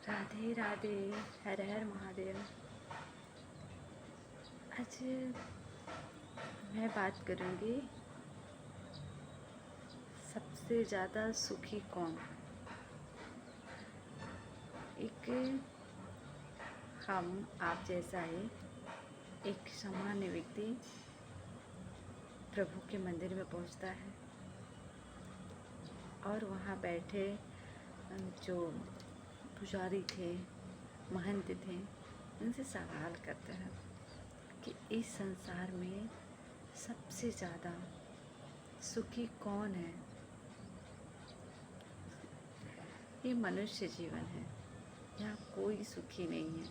राधे राधे। हर हर महादेव। आज मैं बात करूँगी सबसे ज़्यादा सुखी कौन। एक हम आप जैसा है एक सामान्य व्यक्ति प्रभु के मंदिर में पहुंचता है और वहाँ बैठे जो पुजारी थे, महंत थे, उनसे सवाल करता है कि इस संसार में सबसे ज़्यादा सुखी कौन है। ये मनुष्य जीवन है, यहाँ कोई सुखी नहीं है।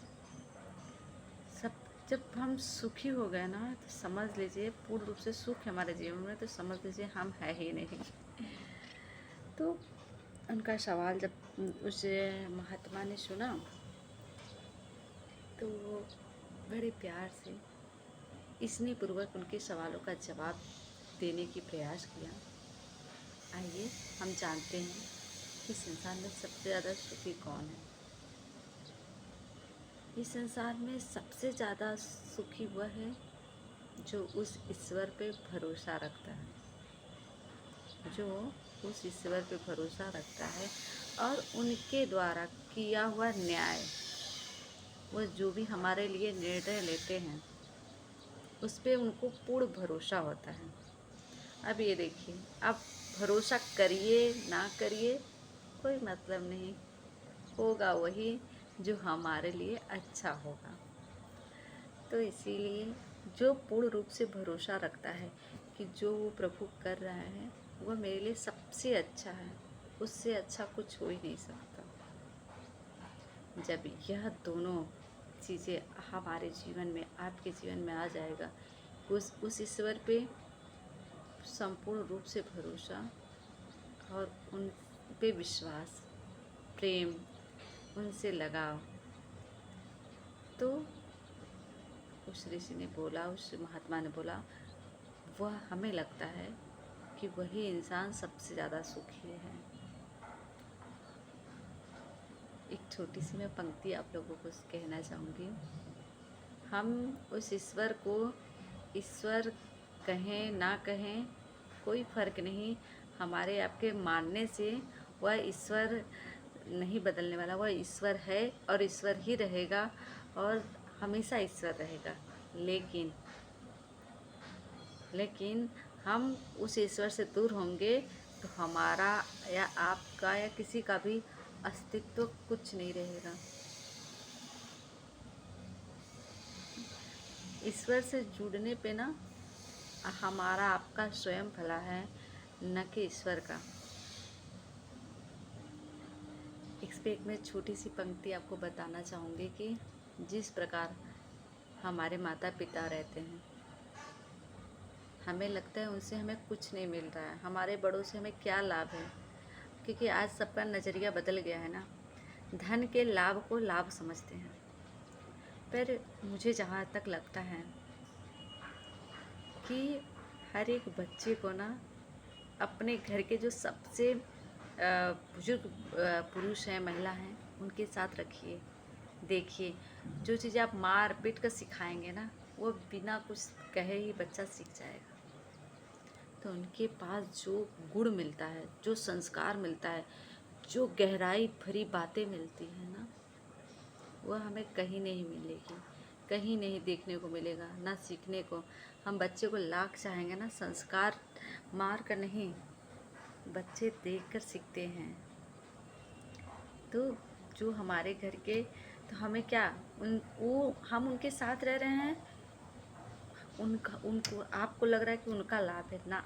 सब जब हम सुखी हो गए ना तो समझ लीजिए पूर्ण रूप से सुख हमारे जीवन में, तो समझ लीजिए हम है ही नहीं। तो उनका सवाल जब उस महात्मा ने सुना तो वो बड़े प्यार से स्नेहपूर्वक उनके सवालों का जवाब देने की प्रयास किया। आइए हम जानते हैं कि संसार में सबसे ज़्यादा सुखी कौन है। इस संसार में सबसे ज़्यादा सुखी वह है जो उस ईश्वर पे भरोसा रखता है, जो उस ईश्वर पे भरोसा रखता है और उनके द्वारा किया हुआ न्याय, वह जो भी हमारे लिए निर्णय लेते हैं उस पे उनको पूर्ण भरोसा होता है। अब ये देखिए, आप भरोसा करिए ना करिए कोई मतलब नहीं, होगा वही जो हमारे लिए अच्छा होगा। तो इसीलिए जो पूर्ण रूप से भरोसा रखता है कि जो वो प्रभु कर रहा है वह मेरे लिए सबसे अच्छा है, उससे अच्छा कुछ हो ही नहीं सकता। जब यह दोनों चीज़ें हमारे जीवन में, आपके जीवन में आ जाएगा, उस ईश्वर पे संपूर्ण रूप से भरोसा और उन पे विश्वास, प्रेम, उनसे लगाव, तो उस ऋषि ने बोला, उस महात्मा ने बोला, वह हमें लगता है कि वही इंसान सबसे ज़्यादा सुखी है। एक छोटी सी मैं पंक्ति आप लोगों को कहना चाहूँगी। हम उस ईश्वर को ईश्वर कहें ना कहें कोई फ़र्क नहीं, हमारे आपके मानने से वह ईश्वर नहीं बदलने वाला, वह ईश्वर है और ईश्वर ही रहेगा और हमेशा ईश्वर रहेगा। लेकिन हम उस ईश्वर से दूर होंगे तो हमारा या आपका या किसी का भी अस्तित्व कुछ नहीं रहेगा। ईश्वर से जुड़ने पे ना हमारा आपका स्वयं भला है, न कि ईश्वर का। इस पे एक मैं छोटी सी पंक्ति आपको बताना चाहूँगी कि जिस प्रकार हमारे माता पिता रहते हैं, हमें लगता है उनसे हमें कुछ नहीं मिल रहा है, हमारे बड़ों से हमें क्या लाभ है, क्योंकि आज सबका नज़रिया बदल गया है ना। धन के लाभ को लाभ समझते हैं। पर मुझे जहाँ तक लगता है कि हर एक बच्चे को ना अपने घर के जो सबसे बुजुर्ग पुरुष हैं, महिला हैं, उनके साथ रखिए, देखिए। जो चीज़ें आप मार पीट कर सिखाएंगे ना, वो बिना कुछ कहे ही बच्चा सीख जाएगा। तो उनके पास जो गुण मिलता है, जो संस्कार मिलता है, जो गहराई भरी बातें मिलती हैं ना, वह हमें कहीं नहीं मिलेगी, कहीं नहीं देखने को मिलेगा, ना सीखने को। हम बच्चे को लाख चाहेंगे ना, संस्कार मार कर नहीं, बच्चे देख कर सीखते हैं। तो जो हमारे घर के, तो हमें क्या हम उनके साथ रह रहे हैं, उनको आपको लग रहा है कि उनका लाभ है ना।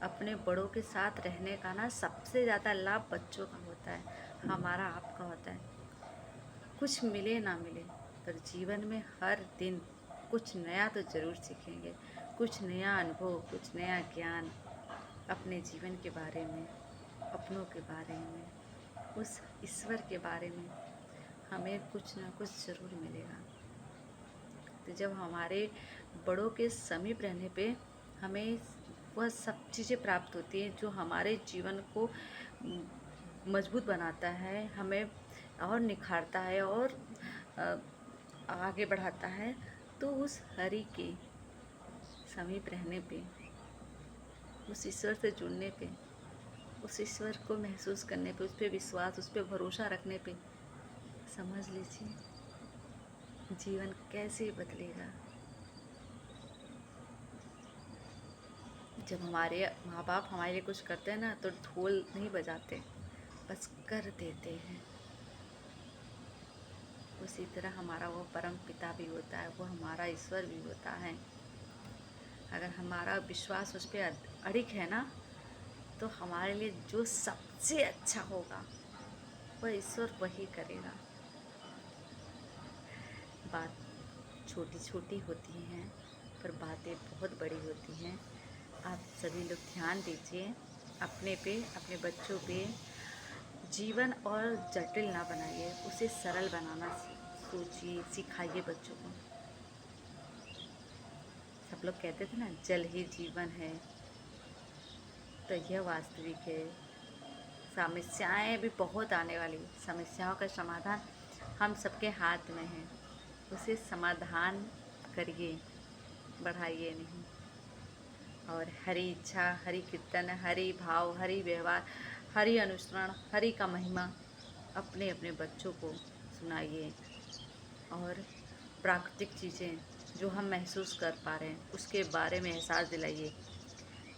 अपने बड़ों के साथ रहने का ना सबसे ज़्यादा लाभ बच्चों का होता है, हमारा आपका होता है। कुछ मिले ना मिले, पर जीवन में हर दिन कुछ नया तो ज़रूर सीखेंगे, कुछ नया अनुभव, कुछ नया ज्ञान अपने जीवन के बारे में, अपनों के बारे में, उस ईश्वर के बारे में हमें कुछ ना कुछ ज़रूर मिलेगा। तो जब हमारे बड़ों के समीप रहने पे हमें वह सब चीज़ें प्राप्त होती हैं जो हमारे जीवन को मजबूत बनाता है, हमें और निखारता है और आगे बढ़ाता है। तो उस हरि के समीप रहने पे, उस ईश्वर से जुड़ने पे, उस ईश्वर को महसूस करने पे, उस पर विश्वास, उस पर भरोसा रखने पे, समझ लीजिए जीवन कैसे बदलेगा। जब हमारे माँ बाप हमारे लिए कुछ करते हैं ना, तो ढोल नहीं बजाते, बस कर देते हैं। उसी तरह हमारा वो परम पिता भी होता है, वो हमारा ईश्वर भी होता है। अगर हमारा विश्वास उस पर अड़िग है ना, तो हमारे लिए जो सबसे अच्छा होगा वह ईश्वर वही करेगा। बात छोटी छोटी होती हैं, पर बातें बहुत बड़ी होती हैं। आप सभी लोग ध्यान दीजिए अपने पे, अपने बच्चों पे। जीवन और जटिल ना बनाइए, उसे सरल बनाना सोचिए, सिखाइए बच्चों को। सब लोग कहते थे ना, जल ही जीवन है, तो यह वास्तविक है। समस्याएं भी बहुत आने वाली, समस्याओं का समाधान हम सबके हाथ में है। उसे समाधान करिए, बढ़ाइए नहीं। और हरि इच्छा, हरि कीर्तन, हरि भाव, हरि व्यवहार, हरि अनुसरण, हरि का महिमा अपने अपने बच्चों को सुनाइए। और प्राकृतिक चीज़ें जो हम महसूस कर पा रहे हैं उसके बारे में एहसास दिलाइए।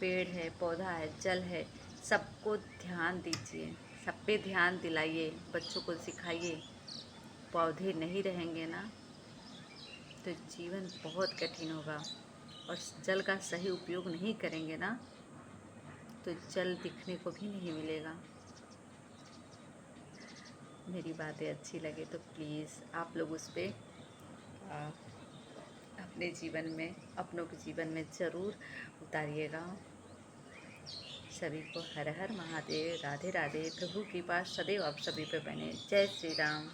पेड़ है, पौधा है, जल है, सबको ध्यान दीजिए, सब पे ध्यान दिलाइए, बच्चों को सिखाइए। पौधे नहीं रहेंगे ना, तो जीवन बहुत कठिन होगा। और जल का सही उपयोग नहीं करेंगे ना, तो जल दिखने को भी नहीं मिलेगा। मेरी बातें अच्छी लगे तो प्लीज़ आप लोग उस पर अपने जीवन में, अपनों के जीवन में ज़रूर उतारिएगा। सभी को हर हर महादेव, राधे राधे। प्रभु की कृपा सदैव आप सभी पे बने। जय श्री राम।